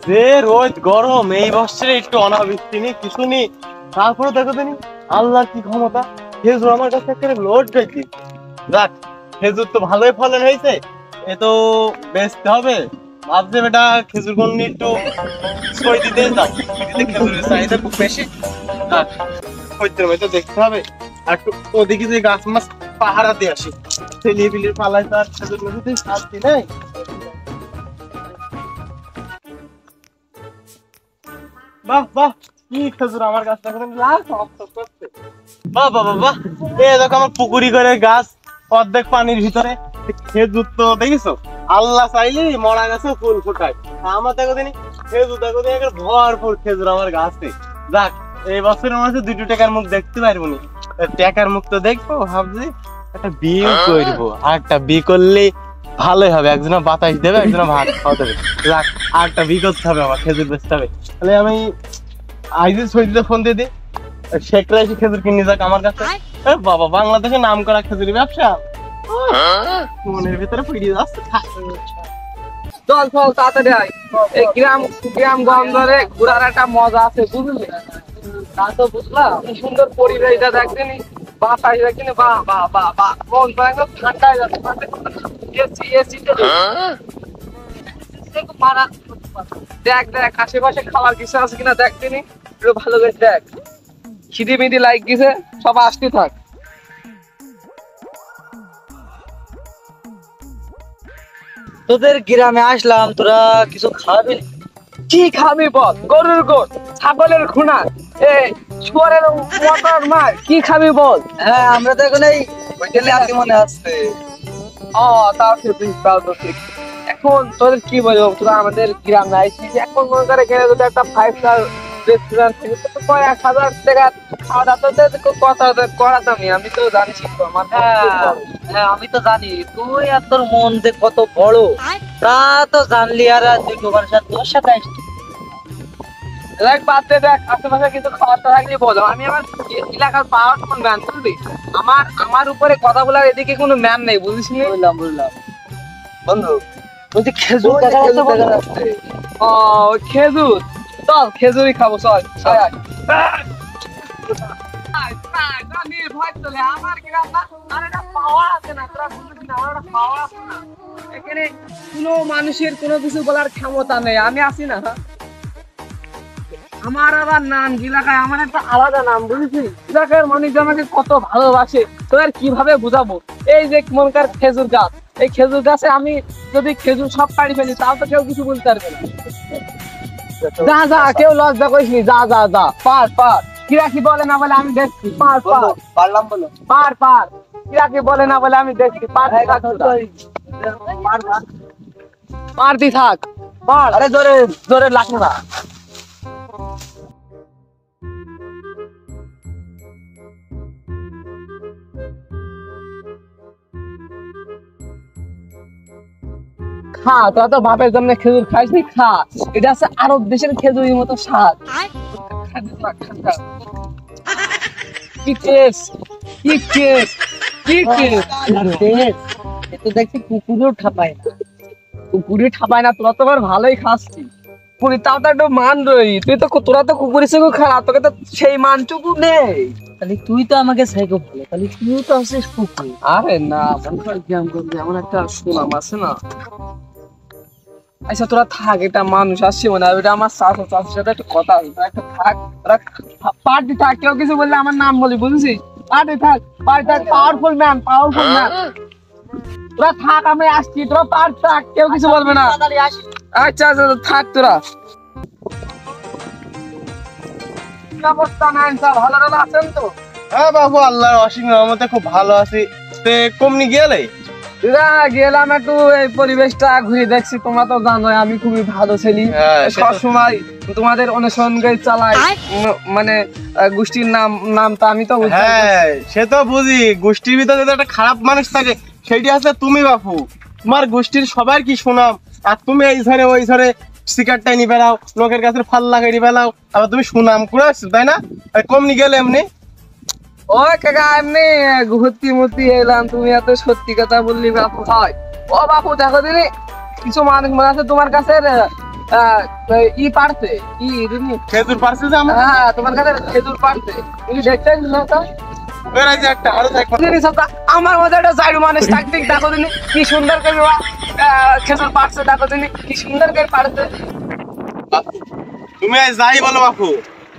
যে রোজ গরম, এই বছরে একটু অনাবৃষ্টি নেই, কিছু নেই, তারপরে দেখো তিনি আল্লাহর কি ক্ষমতা, খেজুর আমার কাছে একটা লোড বেশি। যাক, খেজুর তো ভালোই ফলন হয়েছে, এ তো বেচতে হবে। ভাবছে বেটা খেজুর কোন একটু ছই দিতে যাও, দিতে খেজুরের চাহিদা খুব বেশি। যাক, খদ্দের তো দেখতে হবে, আর একটু ওদিকে যে গাছ মাছ পাহারা দিয়ে আসি, ছেলিয়ে বিলিয়ে পালায়, তার খেজুর মেঝেতে শান্তি নেই। বাহ বাহ, কি খেজুর আমার গাছটা লাল টকটক করছে। বাহ বাহ বাহ বাহ, এই দেখো আমার পুকুরি করে গাছ, অর্ধেক পানির ভিতরে, খেজুর তো দেখিস, আল্লাহ চাইলে মরা গাছে ফুল ফোটায়। আমার দেখো দিনই খেজুর, দেখো দিন ভরপুর খেজুর আমার গাছে। যাক, এই বছরের মধ্যে 2 টাকার মুখ দেখতে পারবো না, টাকার মুখ তো দেখবো, ভাবছি একটা বিয়ে করবো, আর একটা বিয়ে করলে ভালোই হবে, একজনে বাতাস দেবে, একজনে ভাত খাওয়া দেবে। যাক, আর একটা বিয়ে করতে হবে, আমার খেজুর বেচতে হবে। তাহলে আমি আইজি সৈদিতে ফোন দিয়ে দিই, শেখরা এসে খেজুর কিনে যাক আমার কাছে। বাবা, বাংলাদেশে নাম করা খেজুরি ব্যবসা মনের ভিতরে পিড়িয়ে যাচ্ছে। চল চল তাড়াতাড়ি আয়, এই গ্রাম গ্রাম গঞ্জে ঘোরার একটা মজা আছে বুঝলি। তা তো বুঝলাম, কি সুন্দর পরিবেশটা দেখছিনি, বাতাস দেখছিনি, বাহ বাহ বাহ বাহ, মন তো একদম ঠান্ডা হয়ে যাচ্ছে। এসি এসি মারা। দেখ দেখ আশেপাশে খাবার কিছু আছে কিনা দেখছিনি, একটু ভালো করে দেখ। খিদি মিদি লাইক গেছে, সব আসতে থাক। তোদের গ্রামে আসলাম, তোরা কিছু খাবি? কি খাবি বল? গরুর গোট, ছাগলের খুনা, শুয়ারের মটর মার, কি খাবি বল? হ্যাঁ, আমরা তো এখন এই হোটেলে আছি মনে আসছে। ও তাও ঠিক, তাও তো ঠিক। এখন তোদের কি বলবো, তোরা আমাদের গ্রামে আইছিস, এখন মনে করে গেলে যদি একটা 5 স্টার রেস্টুরেন্ট থেকে তো কয় 1000 টাকা খাওয়া দাওয়া তো কথা করাতামই, আমি তো জানিস তো আমার। হ্যাঁ, আমি তো জানি তুই আর তোর মন যে কত বড়, তা তো জানলি। আর তুই তোমার সাথে, তোর সাথে আসছি। দেখ বাদ দে, দেখ আশেপাশে কিছু খাবার থাকলে বলো। আমি আমার এলাকার পাওয়ার কোন ম্যান বুঝলি, আমার উপরে কথা বলার এদিকে কোনো ম্যান নেই, বুঝিস নি? বুঝলাম বন্ধু, বলছি খেজুর দেখা যাচ্ছে। ও খেজুর, চল খেজুরই খাবো, চল এখানে কোনো মানুষের কোনো কিছু বলার ক্ষমতা নেই, আমি আছি না। আমার আবার নাম এলাকায়, আমার একটা আলাদা নাম বুঝেছিস, এলাকার মানুষ আমাকে কত ভালোবাসে, তোর কিভাবে বুঝাবো। এই যে মনকার খেজুর গাছ, এই খেজুর গাছে আমি যদি খেজুর সব কাটি ফেলি, তাও তো কেউ কিছু বলতে পারবে না। যা যা, কেউ লজ্জা করিস নি, যা যা যা, পার পার। কিরা কি বলে না বলে আমি দেখছি, পার পার। পারলাম বলো, পার পার, কিরা কি বলে না বলে আমি দেখছি, পার পার দি থাক, পার। আরে জোরে জোরে লাগবে না। খা, তোরা তো বাপের জন্য খেজুর খাইছি, খা। এটা আছে আরব দেশের খেজুরের মতো স্বাদ। কি টেস্ট, কি টেস্ট, কি টেস্ট। এতো দেখছি কুকুরও ঠাপায় না। কুকুরি ঠাপায় না, তোরা তো আবার ভালোই খাচ্ছি। পুরি তাও তো একটু মান রই, তোরা তো কুকুরের সঙ্গে খারাপ, তোকে তো সেই মানটুকু নেই। তাহলে তুই তো আমাকে সাইকো ভালো, তাহলে তুইও তো আছিস কুকুর। আরে না, জ্ঞান করবি এমন একটা সুনাম আছে না। আচ্ছা তোরা থাক, এটা মানুষ আসছে মনে হয়, এটা আমার চাচার সাথে একটু কথা হইতো, একটা থাক, পার্টি থাক, কেউ কিছু বললে আমার নাম বলি বুঝেছিস, পার্টি থাক, পার্টি থাক, পাওয়ারফুল ম্যান, পাওয়ারফুল ম্যান। তোরা থাক, আমি আসছি, তোরা পার্টি থাক, কেউ কিছু বলবে না। আচ্ছা আচ্ছা থাক তোরা। অবস্থা নাই স্যার, ভালো ভালো আছেন তো? হ্যাঁ বাবু, আল্লাহর অসীম রহমতে খুব ভালো আছি। তে কমনি গেলে গেলাম একটু এই পরিবেশটা ঘুরে দেখছি, তোমরা তো জানো আমি খুবই ভালো ছেলে, সবসময় তোমাদের অনুসরণে চালাই, মানে গোষ্ঠীর নামটা আমি তো। হ্যাঁ সে তো বুঝি, গোষ্ঠীর ভিতরে যদি একটা খারাপ মানুষ থাকে সেটি আছে তুমি বাপু। তোমার গোষ্ঠীর সবার কি সুনাম, আর তুমি এই ঝরে ওই ঝরে সিগারেটটাই নিয়ে বেড়াও, লোকের কাছে ফাল লাগাই বেড়াও, আবার তুমি সুনাম করে আসছো তাই না? কমনি গেলে এমনি। ও কাকা, এমনি ঘুরতি মুরতি এলাম, তুমি এত সত্যি কথা বললি বাপু। হয় ও বাপু, দেখো দিনি কিছু মানুষ মনে আছে তোমার কাছে ই পারছে কি খেজুর পারছে যে আমার হ্যাঁ তোমার কাছে খেজুর পারছে তুমি দেখতেই না তো বেড়াই যে একটা আরো থাকবে আমার মধ্যে একটা জাইডু মানুষ টাকটিক দেখো তুমি কি সুন্দর করে খেজুর পারছে দেখো তুমি কি সুন্দর করে পারছে তুমি যাই বলো বাপু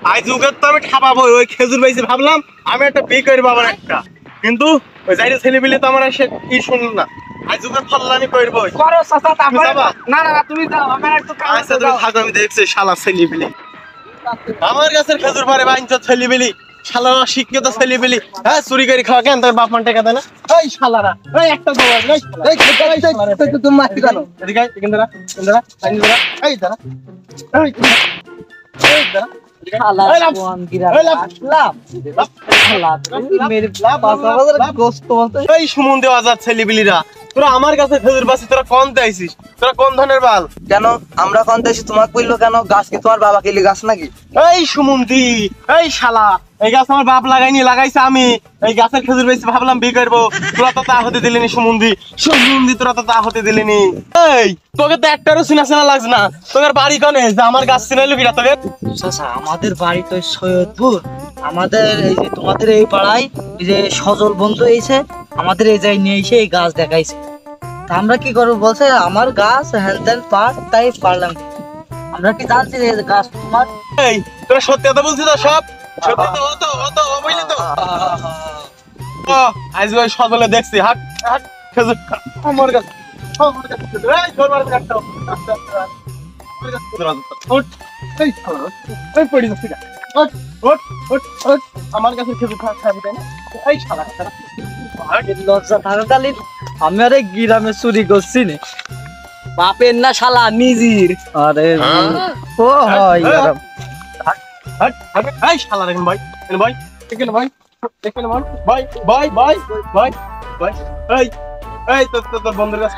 আজ যুগের তো আমি ঠাপাবো ওই খেজুর পাইছি ভাবলাম আমি একটা বিয়ে করবো আবার একটা কিন্তু ওই যাইরে ছেলে পেলে তো আমার সে কি শুনল না আজ যুগের ফল্লানি করবো করো চাচা তারপরে না না তুমি যাও আমার একটু কাজ আচ্ছা তুমি থাকো আমি দেখছি শালা ছেলে পেলে আমার কাছে খেজুর পারে বাইঞ্চ ছেলে পেলি শালা শিক্ষিত ছেলে পেলি হ্যাঁ চুরি করে খাওয়া কেন তোর বাপ মান টাকা দেয় না এই শালারা এই একটা দৌড় এই তুমি মারতে কেন এদিকে আয় এখান দাঁড়া এখান দাঁড়া লাইন দাঁড়া এই দাঁড়া এই দাঁড়া এই সুমন দেওয়া যাচ্ছে ছেলেপিলিরা তোরা আমার কাছে খেজুর পাচ্ছিস তোরা কোন দেয়ছিস তোরা কোন ধরনের বাল কেন আমরা কোন দেশে তোমাকে কইলো কেন গাছ কি তোমার বাবা কিলি গাছ নাকি এই সুমন্তি এই শালা এই গাছ আমার বাপ লাগাইনি লাগাইছে আমি এই গাছের খেজুর বেশি ভাবলাম বিয়ে করবো তোরা তো তা হতে দিলিনি সুমন্দি তোরা তো তা হতে দিলিনি এই তোকে তো একটারও চিনা চেনা লাগছে না তোদের বাড়ি কনে যে আমার গাছ চিনাইলো কিনা তোকে আমাদের বাড়ি তো সৈয়দপুর আমাদের এই যে তোমাদের এই পাড়ায় এই যে সজল বন্ধু এসে আমাদের এই জায়গায় নিয়ে এসে এই গাছ দেখাইছে তা আমরা কি করবো বলছে আমার গাছ হ্যান ত্যান পার তাই পারলাম আমরা কি জানছি যে গাছ তোমার এই তোরা সত্যি কথা বলছিস তো সব সত্যি তো ও বুঝলি তো ও আজ ওই সজলে দেখছি হাট হাট খেজুর আমার গাছ এই তোর মার কাটতো ওঠ এই শালা এই পড়ি যাচ্ছে ওঠ ওঠ ওঠ ওঠ আমার কাছে খেজুর খাবি তাই না এই শালা লজ্জা থাকাকালীন আমি আরে গ্রামে চুরি করছি না বাপের না শালা নিজের আরে ও হয় হাট হাট এই শালা দেখেন ভাই ভাই দেখেন ভাই দেখেন ভাই ভাই ভাই ভাই ভাই এই এই তোর বন্ধুর কাছে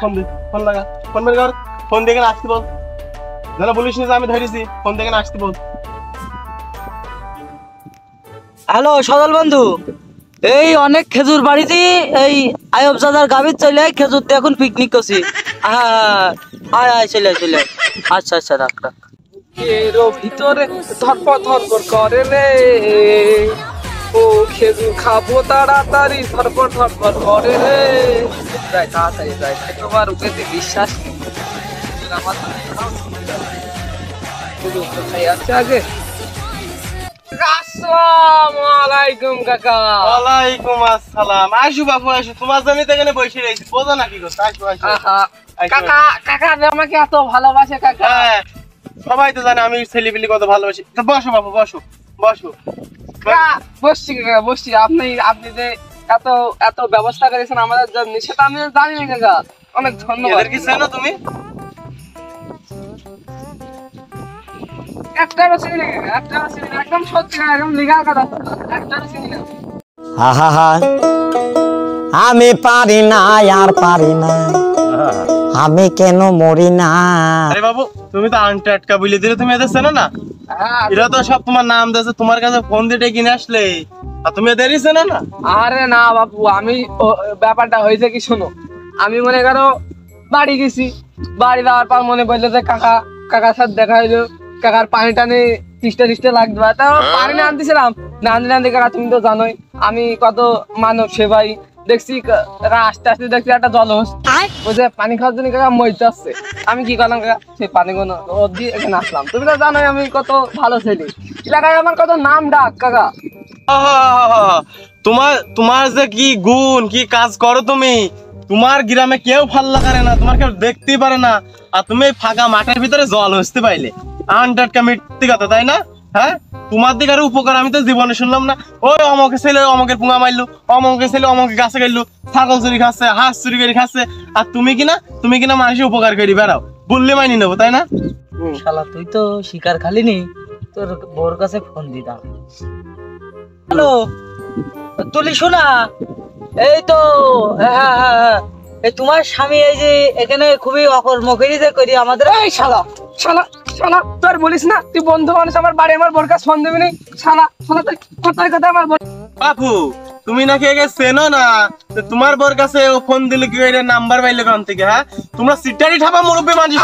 ফোন লাগা ফোন বের কর ফোন দেখে আসতে বল জানা বলিস না আমি ধরেছি ফোন দেখে আসতে বল হ্যালো সজল বন্ধু এই অনেক খেজুর বাড়িতে এই আয়ব দাদার গাভীর চলে খেজুর দিয়ে এখন পিকনিক করছি হ্যাঁ আয় আয় চলে চলে আচ্ছা আচ্ছা রাখ রাখ এর ভিতরে ধরপর করে রে ও খেজুর খাবো তাড়াতাড়ি ধরপর করে রে যাই তাড়াতাড়ি যাই তোমার উপরে বিশ্বাস নেই আমার আচ্ছা আগে আসসালামু আলাইকুম কাকা ওয়ালাইকুম আসসালাম আসু বাবু আসু তোমার জমিতে এখানে বসে রয়েছি বোঝো না কি করছো আসু আসু কাকা কাকা আমাকে এত ভালোবাসে কাকা হ্যাঁ সবাই তো জানে আমি ছেলেপিলি কত ভালোবাসি তো বসো বাবু বসো বসো বসছি কাকা বসছি আপনি যে এত এত ব্যবস্থা করেছেন আমাদের জন্য সেটা আমি জানি না কাকা অনেক ধন্যবাদ এদের কি চেনো তুমি একটারও চিনি না একদম সত্যি না একদম লিগাল কথা একটারও চিনি না আহা আমি পারি না আর পারি না আমি কেন মরি না আরে বাবু তুমি তো আংটা আটকা বলে দিলে তুমি এদের চেনো না এরা তো সব তোমার নাম দিয়েছে তোমার কাছে ফোন দিয়ে কিনে আসলে আর তুমি এদেরই চেনো না আরে না বাবু আমি ব্যাপারটা হয়েছে কি শোনো আমি মনে করো বাড়ি গেছি বাড়ি যাওয়ার পর মনে পড়লো যে কাকার সাথে দেখা হইলো কাকার পানি টানি তিষ্টা লাগবে তা পানি না আনতেছিলাম না আনতে কাকা তুমি তো জানোই আমি কত মানব সেবাই দেখছি আস্তে আস্তে দেখছি একটা জলহস ওই যে পানি খাওয়ার জন্য কাকা মরতে আসছে আমি কি করলাম কাকা সেই পানি গুলো দিয়ে এখানে আসলাম তুমি তো জানোই আমি কত ভালো ছেলে এলাকায় আমার কত নাম ডাক কাকা তোমার যে কি গুণ কি কাজ করো তুমি তোমার গ্রামে কেউ ফাল্লা করে না তোমার কেউ দেখতেই পারে না আর তুমি ফাঁকা মাঠের ভিতরে জল হসতে পাইলে আনটাটকা মিথ্যে কথা তাই না হ্যাঁ তোমার দিকে আরো উপকার আমি তো জীবনে শুনলাম না ওই অমকের ছেলে অমকের পুঙা মারলো অমকের ছেলে অমকের গাছে গেলো ছাগল চুরি খাচ্ছে হাঁস চুরি করে খাচ্ছে আর তুমি কিনা মানুষের উপকার করি বেড়াও বললে মাইনি নেবো তাই না শালা তুই তো শিকার খালিনি তোর বউর কাছে ফোন দিতাম হ্যালো তুলি শোনা এই তো হ্যাঁ এই তোমার স্বামী এই যে এখানে খুবই অকর্মকরি যে করি আমাদের এই শালা তোর বলিস না তুই বন্ধু মানুষ আমার বাড়ি আমার বোর কাছে ফোন দিবি নি শালা তুই কথায় আমার বাপু তুমি নাকি একে চেনো না, তো তোমার বোর কাছে ও ফোন দিলে কি এটা নাম্বার পাইলে কোন থেকে? হ্যাঁ, তোমরা সিটারি ঠাপা মুরব্বী মানুষ।